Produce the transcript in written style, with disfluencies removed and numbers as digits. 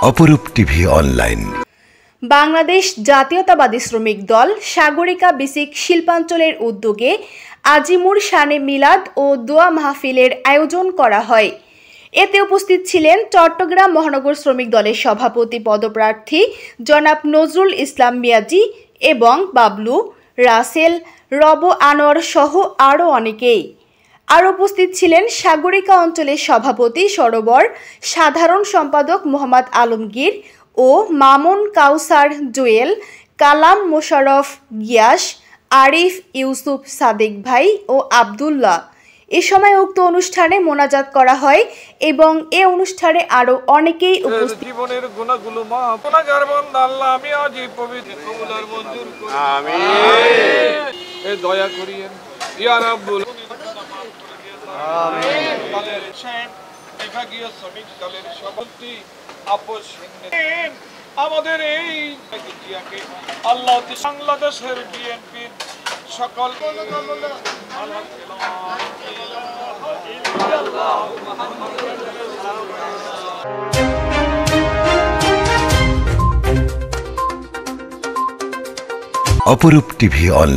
অপরূপ TV online. Bangladesh জাতীয়তাবাদী শ্রমিক দল সাগরিকা বেসিক শিল্পাঞ্চলের উদ্যোগে আজিমুর শানে মিলাদ ও দোয়া মাহফিলের আয়োজন করা হয়। এতে উপস্থিত ছিলেন চট্টগ্রাম মহানগর শ্রমিক দলের সভাপতি পদপ্রার্থী জনাব নজরুল ইসলাম মিয়াজি এবং বাবলু, রাসেল, রব আনোয়ার সহ আরও অনেকেই। আর উপস্থিত ছিলেন সাগরিকা অঞ্চলের সভাপতি সরোবর, সাধারণ সম্পাদক মোহাম্মদ আলমগীর ও মামুন কাউসার জুয়েল, কালাম মোশাররফ গিয়াস, আরিফ, ইউসুফ, সাদেক ভাই ও আবদুল্লাহ। এ সময় উক্ত অনুষ্ঠানে মোনাজাত করা হয় এবং এ অনুষ্ঠানে আরো অনেকেই উপস্থিত। জীবনের গুনাহগুলো মাফ গুনাহগার বান্দা আল্লাহ আমি আজ পবিত্র কবুল আর মঞ্জুর করুন। আমিন। এ দয়া করিয়েন ইয়া রাব্বুল আমিন। বিভাগীয় শ্রমিক দলের সভাপতি আপোষ আমাদের এই জিয়াকে আল্লাহ বাংলাদেশের বিএনপির সকল অপরূপ টিভি অনলাইন।